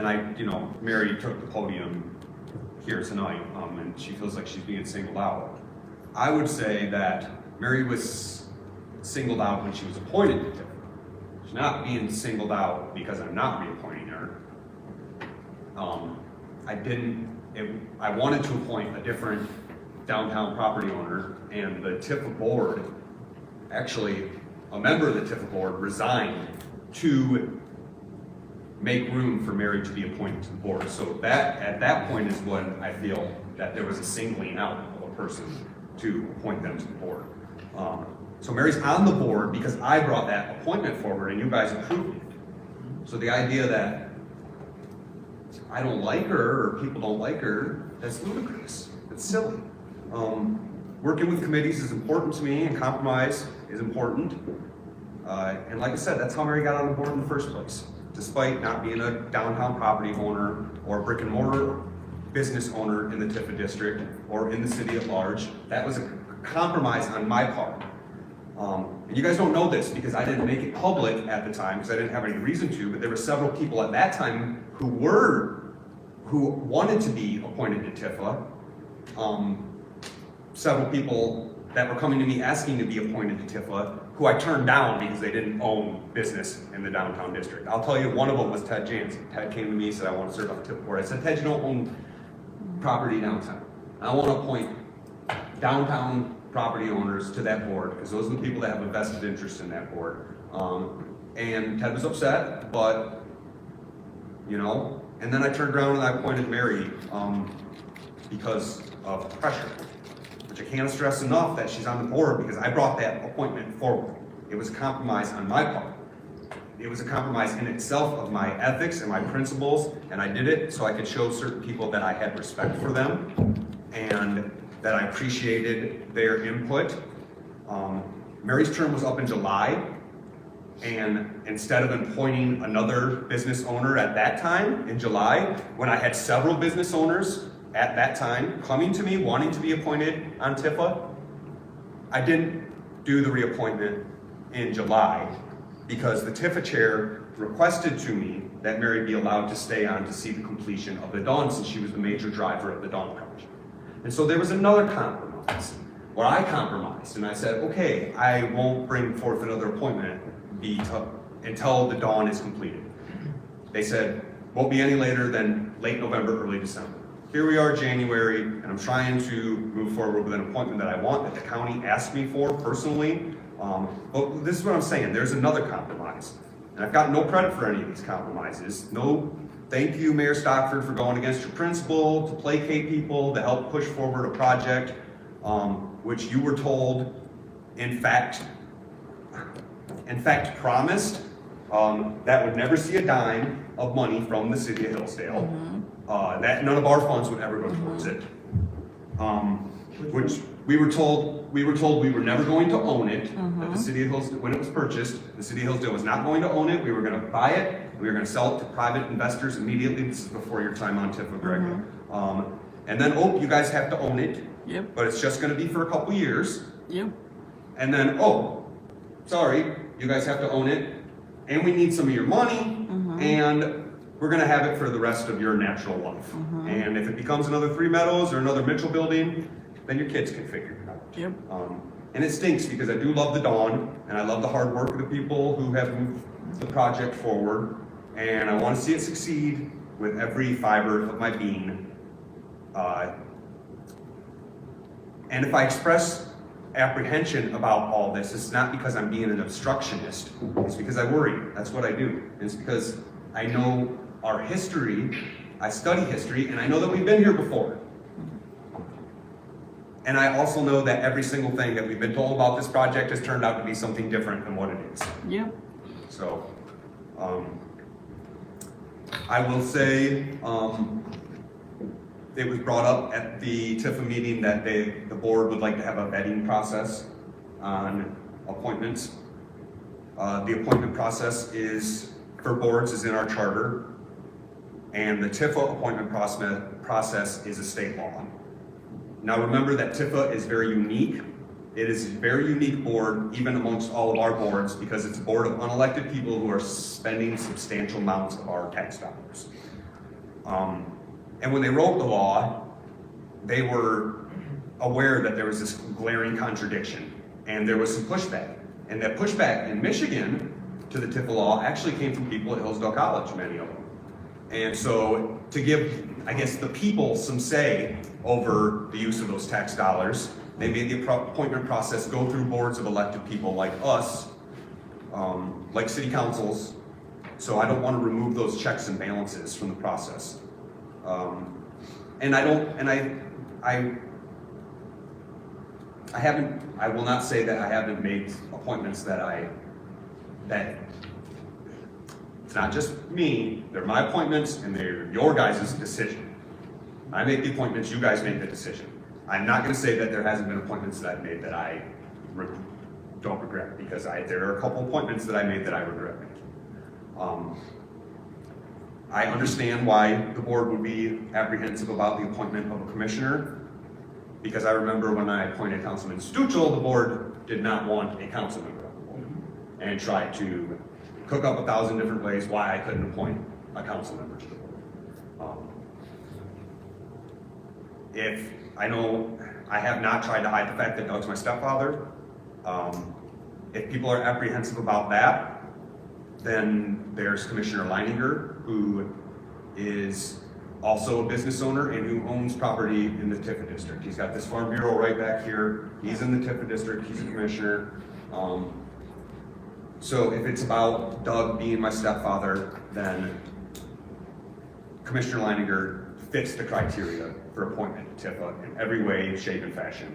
Mary took the podium here tonight, and she feels like she's being singled out. I would say that Mary was singled out when she was appointed to TIFA. She's not being singled out because I'm not reappointing her. I wanted to appoint a different downtown property owner, and the TIFA board, actually, a member of the TIFA board resigned to make room for Mary to be appointed to the board. So at that point is when I feel that there was a singling out of a person to appoint them to the board. So Mary's on the board because I brought that appointment forward and you guys approved it. So the idea that I don't like her or people don't like her, that's ludicrous. It's silly. Working with committees is important to me, and compromise is important. And like I said, that's how Mary got on the board in the first place. Despite not being a downtown property owner or brick and mortar business owner in the TIFA district or in the city at large, that was a compromise on my part. And you guys don't know this because I didn't make it public at the time because I didn't have any reason to, but there were several people at that time who wanted to be appointed to TIFA. Several people that were coming to me asking to be appointed to TIFA who I turned down because they didn't own business in the downtown district. I'll tell you, one of them was Ted Jansen. Ted came to me and said, I want to serve on the TIFA board. I said, Ted, you don't own property downtown. I want to appoint downtown property owners to that board because those are the people that have a vested interest in that board. And Ted was upset, but, and then I turned around and I appointed Mary because of pressure. I can't stress enough that she's on the board because I brought that appointment forward. It was a compromise on my part. It was a compromise in itself of my ethics and my principles, and I did it so I could show certain people that I had respect for them and that I appreciated their input. Mary's term was up in July, and instead of appointing another business owner at that time in July, when I had several business owners at that time coming to me wanting to be appointed on TIFA, I didn't do the reappointment in July because the TIFA chair requested to me that Mary be allowed to stay on to see the completion of the Dawn since she was the major driver of the Dawn project. And so there was another compromise where I compromised and I said, okay, I won't bring forth another appointment until the Dawn is completed. They said, won't be any later than late November, early December. Here we are, January, and I'm trying to move forward with an appointment that I want, that the county asked me for personally. But this is what I'm saying, there's another compromise. And I've got no credit for any of these compromises. No, thank you, Mayor Stockford, for going against your principle, to placate people, to help push forward a project, which you were told, in fact promised, that would never see a dime of money from the City of Hillsdale. That none of our funds would ever go towards it. Which we were told we were never going to own it. That the City of Hillsdale, when it was purchased, the City of Hillsdale was not going to own it. We were going to buy it. We were going to sell it to private investors immediately. This is before your time on TIFA, Greg. And then, you guys have to own it. Yep. But it's just going to be for a couple years. Yep. And then, sorry, you guys have to own it, and we need some of your money, and we're going to have it for the rest of your natural life. And if it becomes another Three Meadows or another Mitchell building, then your kids can figure it out. Yep. And it stinks because I do love the Dawn, and I love the hard work of the people who have moved the project forward, and I want to see it succeed with every fiber of my being. And if I express apprehension about all this, it's not because I'm being an obstructionist. It's because I worry. That's what I do. And it's because I know our history, I study history, and I know that we've been here before. And I also know that every single thing that we've been told about this project has turned out to be something different than what it is. Yeah. So, I will say, it was brought up at the TIFA meeting that the board would like to have a vetting process on appointments. The appointment process for boards is in our charter, and the TIFA appointment process is a state law. Now remember that TIFA is very unique. It is a very unique board, even amongst all of our boards, because it's a board of unelected people who are spending substantial amounts of our tax dollars. And when they wrote the law, they were aware that there was this glaring contradiction, and there was some pushback. And that pushback in Michigan to the TIFA law actually came from people at Hillsdale College, many of them. And so to give, I guess, the people some say over the use of those tax dollars, they made the appointment process go through boards of elected people like us, like city councils. So I don't want to remove those checks and balances from the process. And I will not say that I haven't made appointments that it's not just me, they're my appointments and they're your guys' decision. I make the appointments, you guys make the decision. I'm not gonna say that there hasn't been appointments that I've made that I don't regret, because there are a couple appointments that I made that I regret making. I understand why the board would be apprehensive about the appointment of a commissioner, because I remember when I appointed Councilman Stuchel, the board did not want a council member on the board and tried to cook up 1,000 different ways why I couldn't appoint a council member to the board. If I know I have not tried to hide the fact that Doug's my stepfather, if people are apprehensive about that, then there's Commissioner Leininger, who is also a business owner and who owns property in the TIFA district. He's got this farm bureau right back here. He's in the TIFA district, he's a commissioner. So if it's about Doug being my stepfather, then Commissioner Leininger fits the criteria for appointment to TIFA in every way, shape, and fashion.